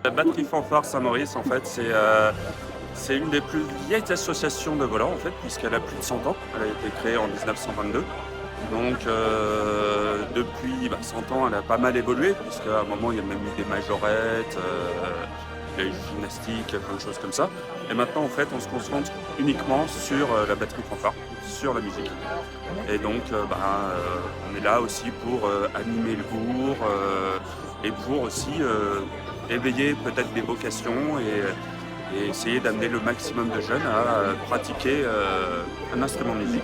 La batterie fanfare Saint-Maurice, en fait, c'est une des plus vieilles associations de volants, en fait, puisqu'elle a plus de 100 ans. Elle a été créée en 1922. Donc, depuis 100 ans, elle a pas mal évolué, puisqu'à un moment, il y a même eu des majorettes, il y a eu gymnastique, plein de choses comme ça. Et maintenant, en fait, on se concentre uniquement sur la batterie fanfare, sur la musique. Et donc, on est là aussi pour animer le cours et pour aussi éveiller peut-être des vocations et essayer d'amener le maximum de jeunes à pratiquer un instrument de musique.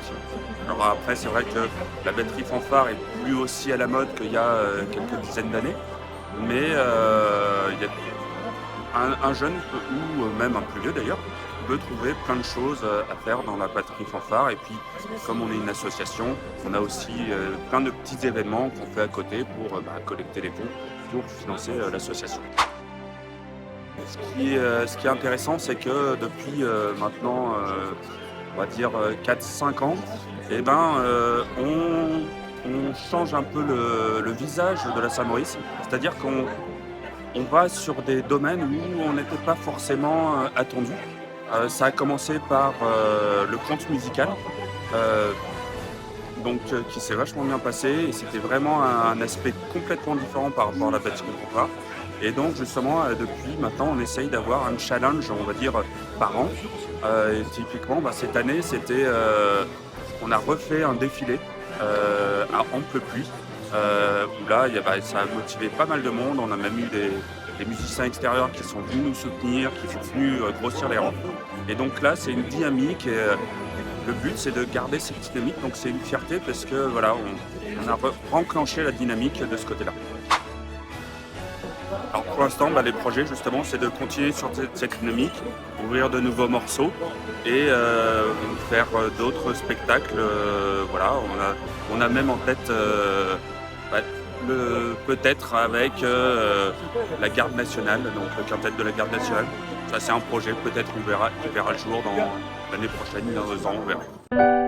Alors après, c'est vrai que la batterie fanfare est plus aussi à la mode qu'il y a quelques dizaines d'années, mais il y a un jeune ou même un plus vieux d'ailleurs peut trouver plein de choses à faire dans la batterie fanfare. Et puis, comme on est une association, on a aussi plein de petits événements qu'on fait à côté pour collecter les fonds pour financer l'association. Ce qui est intéressant, c'est que depuis maintenant, on va dire 4-5 ans, eh ben, on change un peu le visage de la Saint-Maurice. C'est-à-dire qu'on va sur des domaines où on n'était pas forcément attendu. Ça a commencé par le conte musical, euh, qui s'est vachement bien passé et c'était vraiment un aspect complètement différent par rapport à la batterie fanfare. Et donc justement, depuis maintenant, on essaye d'avoir un challenge, on va dire, par an. Et typiquement, cette année, on a refait un défilé à ample pluie, où là, ça a motivé pas mal de monde. On a même eu des musiciens extérieurs qui sont venus nous soutenir, qui sont venus grossir les rangs. Et donc là, c'est une dynamique. Et, le but, c'est de garder cette dynamique. Donc c'est une fierté parce que voilà, on a renclenché la dynamique de ce côté-là. Alors pour l'instant, les projets justement, c'est de continuer sur cette dynamique, ouvrir de nouveaux morceaux et faire d'autres spectacles. Voilà, on a même en tête bah, peut-être avec la Garde nationale, donc le quintet de la Garde nationale. Ça c'est un projet, peut-être on verra, qui verra le jour dans l'année prochaine, dans 2 ans, on verra.